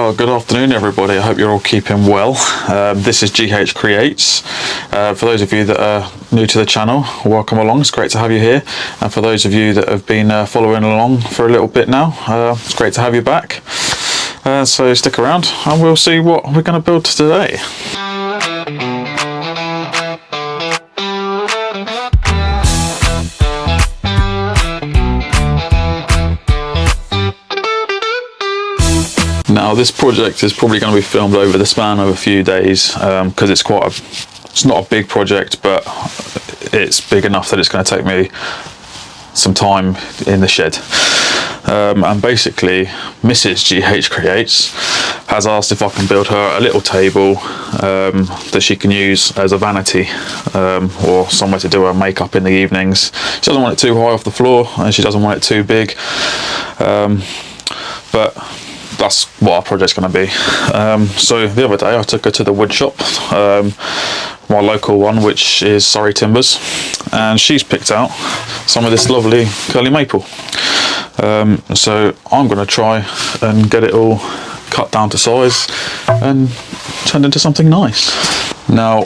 Well, good afternoon everybody, I hope you're all keeping well. This is GH Creates. For those of you that are new to the channel, welcome along, it's great to have you here. And for those of you that have been following along for a little bit now, it's great to have you back. So stick around and we'll see what we're going to build today. Now this project is probably going to be filmed over the span of a few days because it's not a big project, but it's big enough that it's going to take me some time in the shed. And basically Mrs. GH Creates has asked if I can build her a little table that she can use as a vanity or somewhere to do her makeup in the evenings. She doesn't want it too high off the floor and she doesn't want it too big, but that's what our project's going to be. So the other day I took her to the wood shop, my local one, which is Surrey Timbers, and she's picked out some of this lovely curly maple. So I'm going to try and get it all cut down to size and turned into something nice. Now,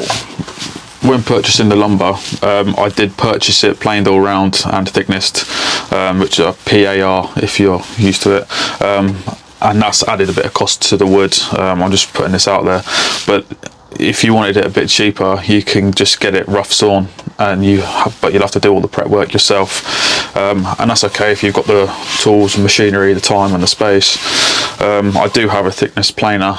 when purchasing the lumber, I did purchase it planed all round and thicknessed, which are PAR if you're used to it. And that's added a bit of cost to the wood. I'm just putting this out there, but if you wanted it a bit cheaper, you can just get it rough sawn, and but you'll have to do all the prep work yourself, and that's okay if you've got the tools and machinery, the time and the space. I do have a thickness planer,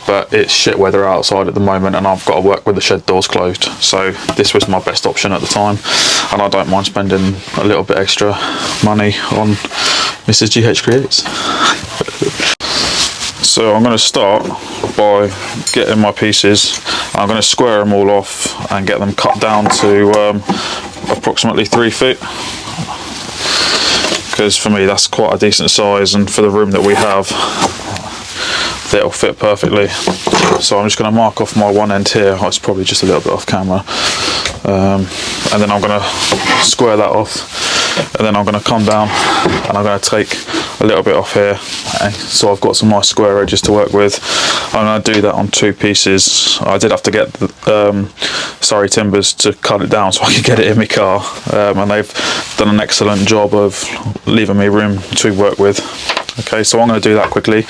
but it's shit weather outside at the moment and I've got to work with the shed doors closed, so this was my best option at the time, and I don't mind spending a little bit extra money on Mrs. GH Creates. So I'm going to start by getting my pieces. I'm going to square them all off and get them cut down to approximately 3 feet, because for me that's quite a decent size, and for the room that we have it'll fit perfectly. So I'm just going to mark off my one end here. It's probably just a little bit off camera, and then I'm going to square that off, and then I'm going to come down and I'm going to take a little bit off here, so I've got some nice square edges to work with. I'm going to do that on 2 pieces. I did have to get the Surrey Timbers to cut it down so I could get it in my car, and they've done an excellent job of leaving me room to work with. Okay, so I'm going to do that quickly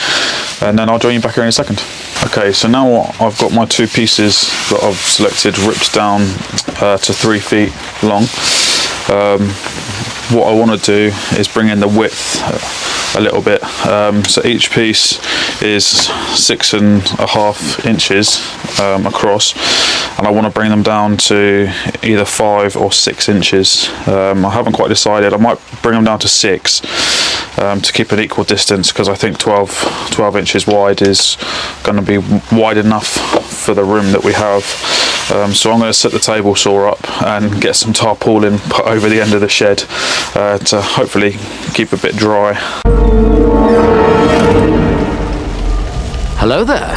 and then I'll join you back here in a second. Okay, so now I've got my 2 pieces that I've selected ripped down to 3 feet long. What I want to do is bring in the width a little bit. So each piece is 6.5 inches across, and I want to bring them down to either 5 or 6 inches. I haven't quite decided. I might bring them down to 6 to keep an equal distance, because I think 12 inches wide is going to be wide enough for the room that we have. So I'm going to set the table saw up and get some tarpaulin put over the end of the shed to hopefully keep a bit dry. Hello there.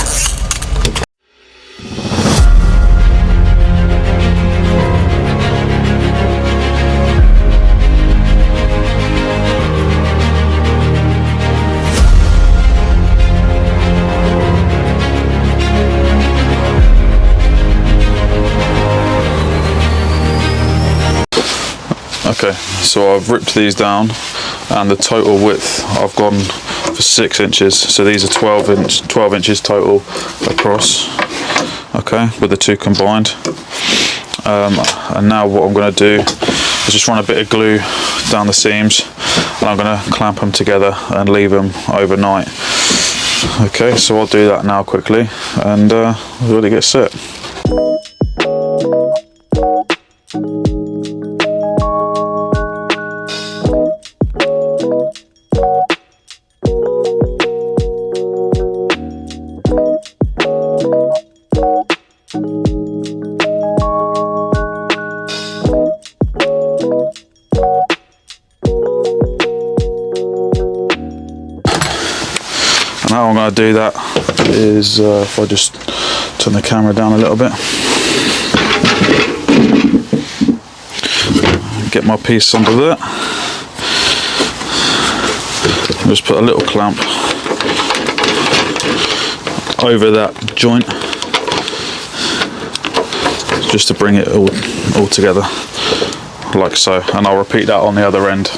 Okay, so I've ripped these down, and the total width I've gone for 6 inches, so these are 12 inches total across, okay, with the 2 combined. And now what I'm going to do is just run a bit of glue down the seams, and I'm going to clamp them together and leave them overnight. Okay, so I'll do that now quickly and really get set. How I'm going to do that is if I just turn the camera down a little bit, get my piece under there, just put a little clamp over that joint, just to bring it all together, like so, and I'll repeat that on the other end.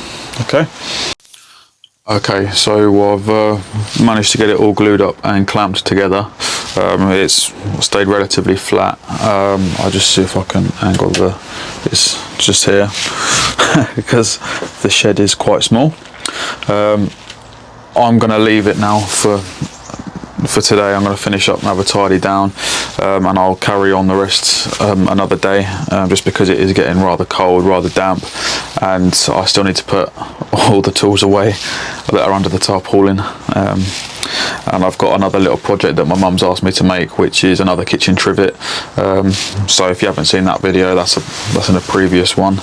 Okay, so I've managed to get it all glued up and clamped together. It's stayed relatively flat. I'll just see if I can angle it's just here because the shed is quite small. I'm going to leave it now for today. I'm going to finish up and have a tidy down, and I'll carry on the rest another day, just because it is getting rather cold, rather damp, and I still need to put all the tools away that are under the tarpaulin. And I've got another little project that my mum's asked me to make, which is another kitchen trivet. So if you haven't seen that video, that's in a previous one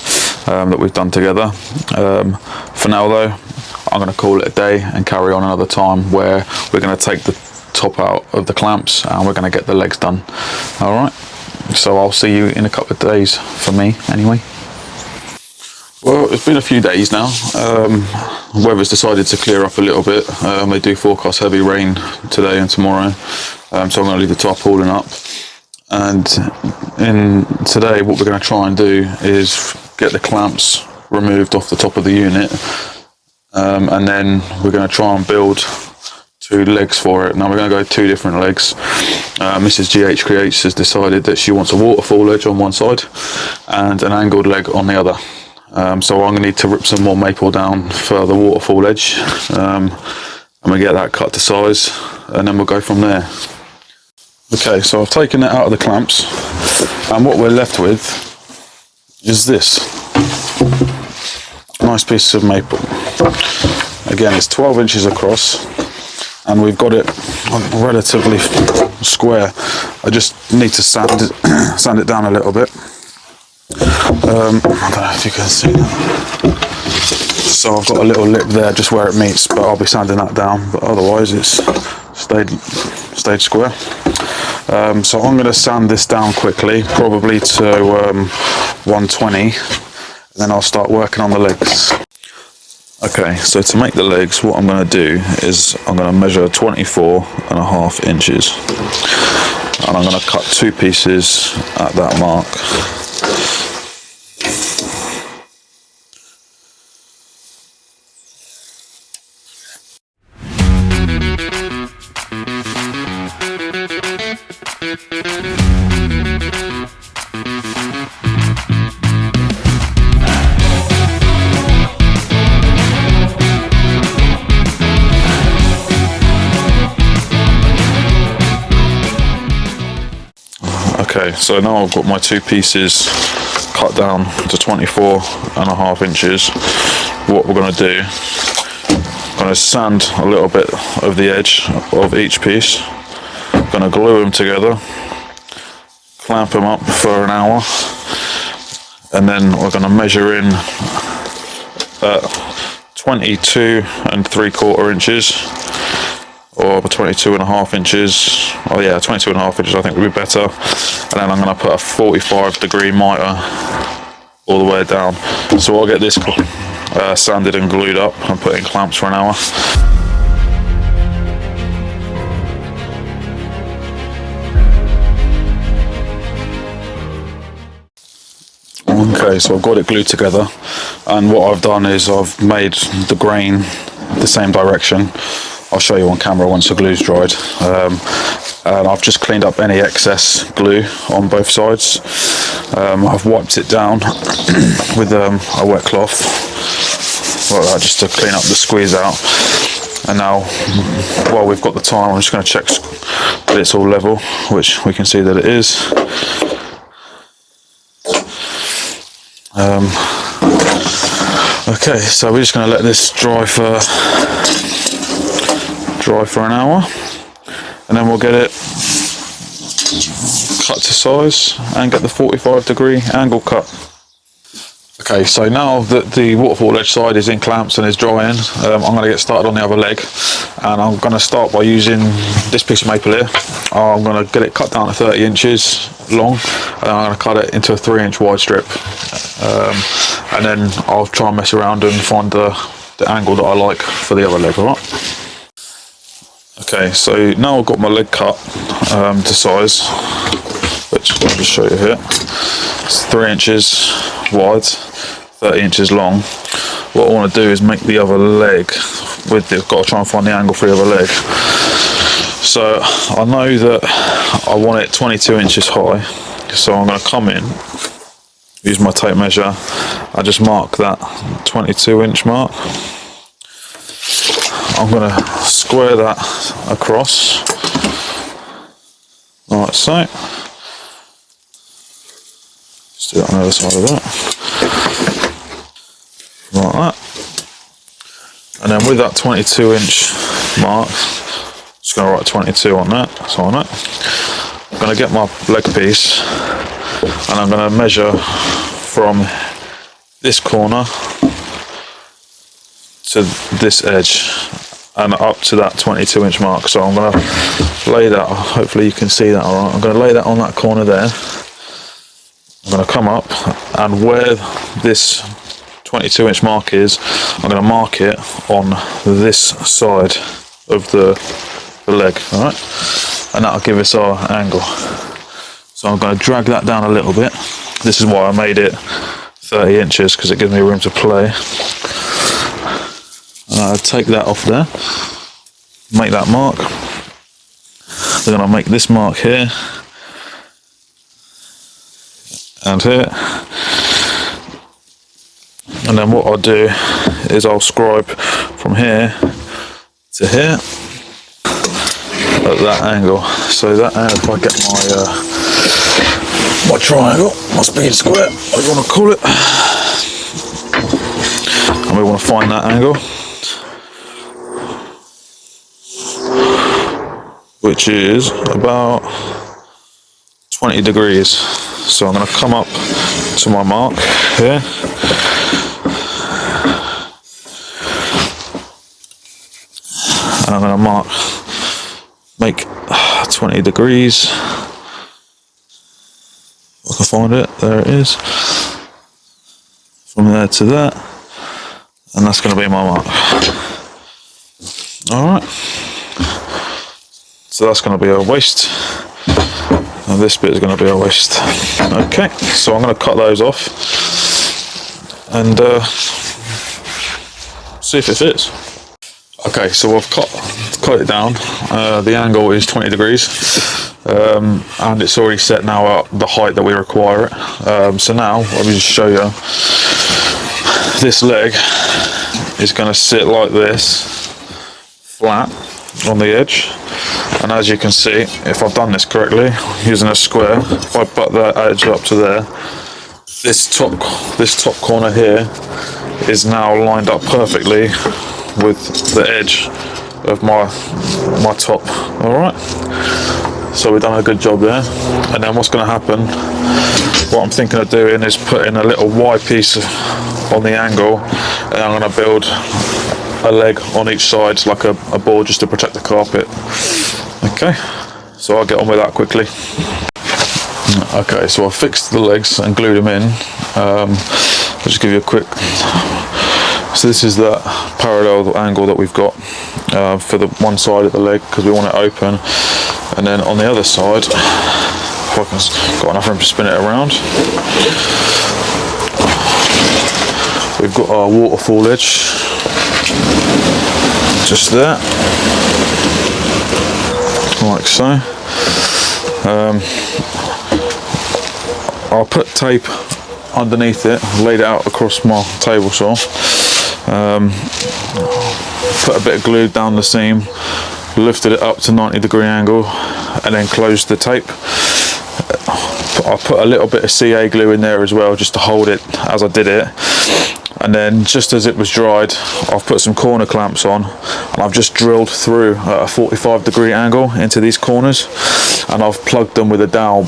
that we've done together. For now though, I'm going to call it a day and carry on another time, where we're going to take the top out of the clamps and we're going to get the legs done. All right, so I'll see you in a couple of days, for me anyway. Well, it's been a few days now. Weather's decided to clear up a little bit. They do forecast heavy rain today and tomorrow, so I'm going to leave the tarpaulin up. And today what we're going to try and do is get the clamps removed off the top of the unit, and then we're going to try and build 2 legs for it. Now we're going to go 2 different legs. Mrs. GH Creates has decided that she wants a waterfall edge on one side and an angled leg on the other. So I'm going to need to rip some more maple down for the waterfall edge, and we get that cut to size, and then we'll go from there. Okay, so I've taken it out of the clamps, and what we're left with is this nice piece of maple. Again, it's 12 inches across, and we've got it relatively square. I just need to sand it down a little bit. I don't know if you can see that. So I've got a little lip there just where it meets, but I'll be sanding that down, but otherwise it's stayed square. So I'm going to sand this down quickly, probably to 120, and then I'll start working on the legs. Okay, so to make the legs, what I'm going to do is I'm going to measure 24.5 inches, and I'm going to cut 2 pieces at that mark. Okay, so now I've got my 2 pieces cut down to 24.5 inches. What we're going to do, I'm going to sand a little bit of the edge of each piece. I'm going to glue them together, clamp them up for an hour, and then we're going to measure in at 22.75 inches, or 22.5 inches. Oh yeah, 22.5 inches I think would be better. And then I'm going to put a 45-degree mitre all the way down. So I'll get this sanded and glued up and put in clamps for an hour. Okay, so I've got it glued together, and what I've done is I've made the grain the same direction. I'll show you on camera once the glue's dried. And I've just cleaned up any excess glue on both sides. I've wiped it down with a wet cloth like that, just to clean up the squeeze out. And now, while we've got the time, I'm just going to check that it's all level, which we can see that it is. Okay, so we're just going to let this dry for an hour, and then we'll get it cut to size and get the 45-degree angle cut. Okay, so now that the waterfall edge side is in clamps and is drying, I'm going to get started on the other leg, and I'm going to start by using this piece of maple here. I'm going to get it cut down to 30 inches long, and I'm going to cut it into a 3-inch wide strip, and then I'll try and mess around and find the angle that I like for the other leg. Alright. Okay, so now I've got my leg cut to size, which I'll just show you here. It's 3 inches wide, 30 inches long. What I want to do is make the other leg with it. I've got to try and find the angle for the other leg. So I know that I want it 22 inches high, so I'm going to come in, use my tape measure, I just mark that 22 inch mark. I'm going to square that across, like so. Just do that on the other side of that, like that. And then with that 22 inch mark, just going to write 22 on that, so on it. I'm going to get my leg piece and I'm going to measure from this corner to this edge and up to that 22 inch mark. So I'm going to lay that, hopefully you can see that alright. I'm going to lay that on that corner there. I'm going to come up, and where this 22 inch mark is, I'm going to mark it on this side of the leg, alright, and that'll give us our angle. So I'm going to drag that down a little bit. This is why I made it 30 inches, because it gives me room to play. Take that off there, make that mark, then I'll make this mark here and here, and then what I'll do is I'll scribe from here to here at that angle. So that, if I get my triangle, my speed square, what you want to call it, and we want to find that angle, which is about 20 degrees. So I'm going to come up to my mark here, and I'm going to make 20 degrees. If I can find it, there it is. From there to that, and that's going to be my mark. Alright. So that's going to be our waist, and this bit is going to be our waist. Okay, so I'm going to cut those off and see if it fits. Okay, so I've cut it down. The angle is 20 degrees, and it's already set now at the height that we require it. So now let me just show you. This leg is going to sit like this, flat on the edge. And as you can see, if I've done this correctly, using a square, if I butt that edge up to there, this top corner here is now lined up perfectly with the edge of my top. Alright, so we've done a good job there. And then what's going to happen, what I'm thinking of doing is putting a little Y piece on the angle, and I'm going to build a leg on each side, like a board, just to protect the carpet. Okay, so I'll get on with that quickly. Okay, so I fixed the legs and glued them in. I'll just give you a quick. So this is that parallel angle that we've got for the one side of the leg, because we want it open, and then on the other side, if I can, got enough room to spin it around. We've got our waterfall edge, just there, like so. I'll put tape underneath it, laid it out across my table saw, put a bit of glue down the seam, lifted it up to 90-degree angle, and then closed the tape. I put a little bit of CA glue in there as well, just to hold it as I did it. And then just as it was dried, I've put some corner clamps on, and I've just drilled through at a 45-degree angle into these corners, and I've plugged them with a dowel.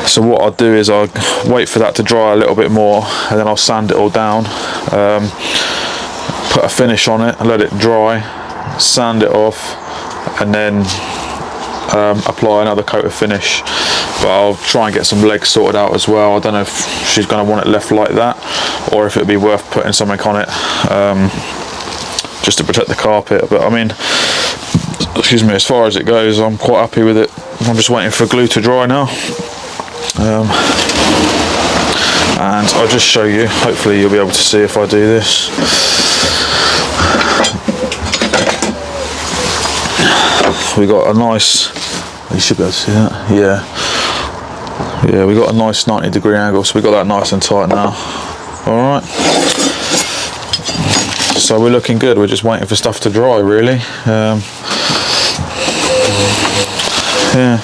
So what I'll do is I'll wait for that to dry a little bit more, and then I'll sand it all down, put a finish on it, let it dry, sand it off, and then apply another coat of finish. But I'll try and get some legs sorted out as well. I don't know if she's going to want it left like that, or if it'd be worth putting something on it, just to protect the carpet. But I mean, excuse me, as far as it goes, I'm quite happy with it. I'm just waiting for glue to dry now. And I'll just show you, hopefully you'll be able to see if I do this. We got a nice, you should be able to see that, yeah, we got a nice 90-degree angle, so we got that nice and tight now. Alright, so we're looking good, we're just waiting for stuff to dry really. Yeah,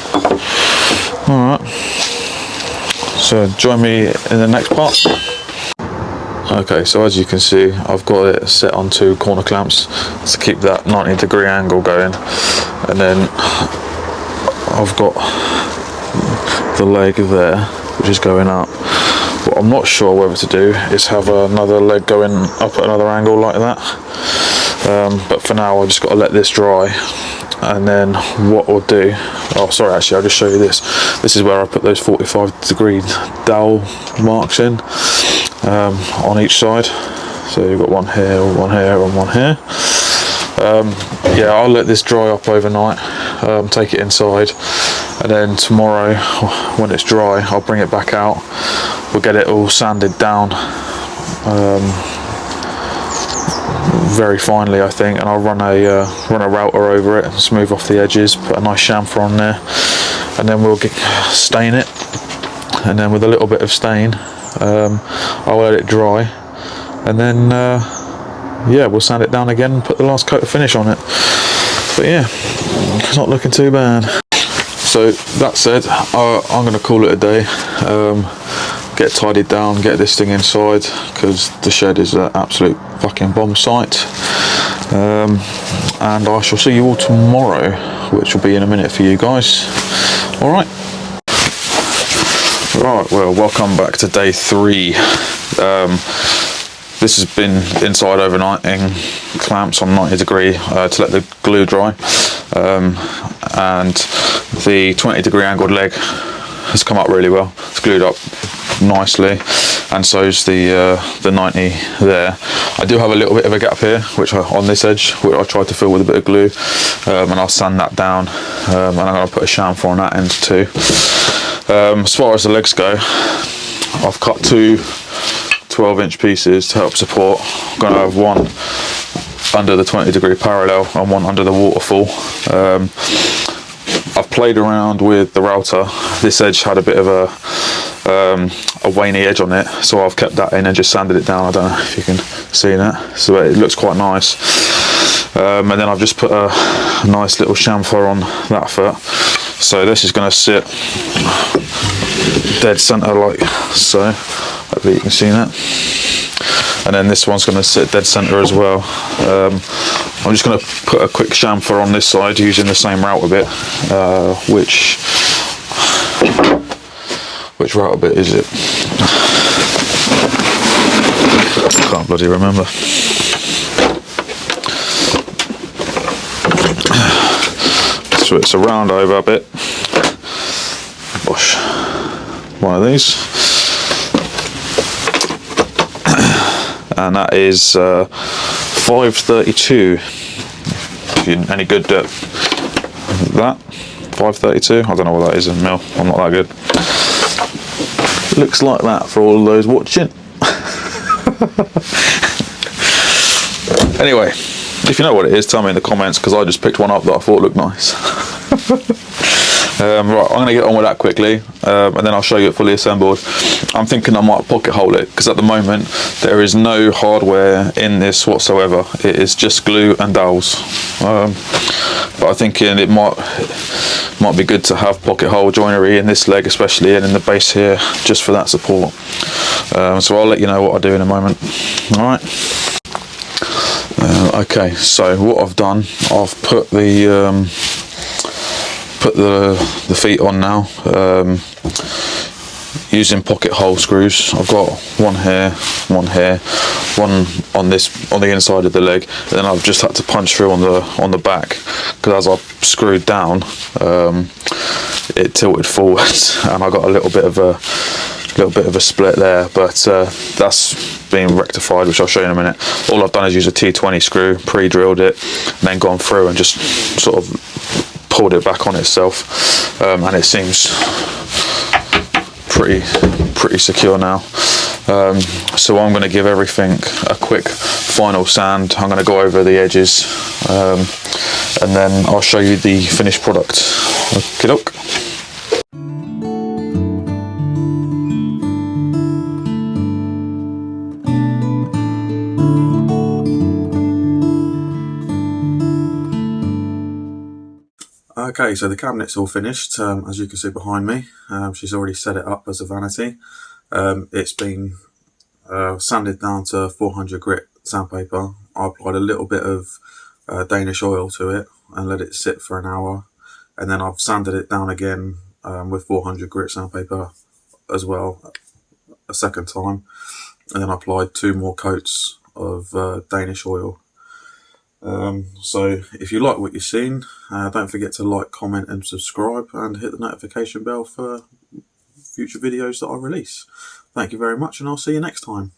alright, so join me in the next part. Okay, so as you can see, I've got it set on 2 corner clamps to keep that 90-degree angle going, and then I've got the leg there, which is going up. What I'm not sure whether to do is have another leg going up at another angle like that, but for now I've just got to let this dry. And then what we'll do, oh sorry, actually I'll just show you this. This is where I put those 45-degree dowel marks in, on each side. So you've got one here, one here, and one here. Yeah, I'll let this dry up overnight, take it inside, and then tomorrow when it's dry I'll bring it back out. We'll get it all sanded down very finely, I think, and I'll run a router over it and smooth off the edges, put a nice chamfer on there, and then we'll stain it, and then with a little bit of stain I'll let it dry, and then yeah, we'll sand it down again and put the last coat of finish on it. But yeah, it's not looking too bad. So that said, I'm going to call it a day. Get tidied down, get this thing inside, because the shed is an absolute fucking bomb site. And I shall see you all tomorrow, which will be in a minute for you guys. Alright. Right, well, welcome back to day 3. This has been inside overnighting, clamps on 90-degree to let the glue dry, and the 20-degree angled leg has come up really well. It's glued up nicely, and so's the 90 there. I do have a little bit of a gap here, which on this edge, which I tried to fill with a bit of glue, and I'll sand that down, and I'm going to put a chamfer on that end too. As far as the legs go, I've cut 2 12-inch pieces to help support. I'm going to have one under the 20-degree parallel and one under the waterfall. I've played around with the router. This edge had a bit of a waney edge on it, so I've kept that in and just sanded it down. I don't know if you can see that, so it looks quite nice. And then I've just put a nice little chamfer on that foot, so this is going to sit dead center like so. Hopefully you can see that. And then this one's going to sit dead center as well. I'm just going to put a quick chamfer on this side using the same router bit. Which router bit is it? I can't bloody remember. So it's a round over bit. Gosh, one of these. And that is 532. If you're any good at that, 532. I don't know what that is in mil. I'm not that good. Looks like that for all of those watching. Anyway, if you know what it is, tell me in the comments, because I just picked one up that I thought looked nice. Right, I'm going to get on with that quickly, and then I'll show you it fully assembled. I'm thinking I might pocket hole it, because at the moment there is no hardware in this whatsoever. It is just glue and dowels. But I'm thinking it might be good to have pocket hole joinery in this leg especially, and in the base here, just for that support. So I'll let you know what I do in a moment. Alright. Okay, so what I've done, I've put the feet on now, using pocket hole screws. I've got one here, one on the inside of the leg, and then I've just had to punch through on the back, because as I screwed down, it tilted forwards, and I got a little bit of a little bit of a split there, but that's been rectified, which I'll show you in a minute. All I've done is use a T20 screw, pre-drilled it, and then gone through and just sort of pulled it back on itself, and it seems pretty secure now. So I'm going to give everything a quick final sand. I'm going to go over the edges, and then I'll show you the finished product. Okie doke. Okay, so the cabinet's all finished, as you can see behind me. She's already set it up as a vanity. It's been sanded down to 400 grit sandpaper. I applied a little bit of Danish oil to it and let it sit for an hour, and then I've sanded it down again with 400 grit sandpaper as well a second time, and then I applied 2 more coats of Danish oil. So if you like what you've seen, don't forget to like, comment and subscribe, and hit the notification bell for future videos that I release. Thank you very much, and I'll see you next time.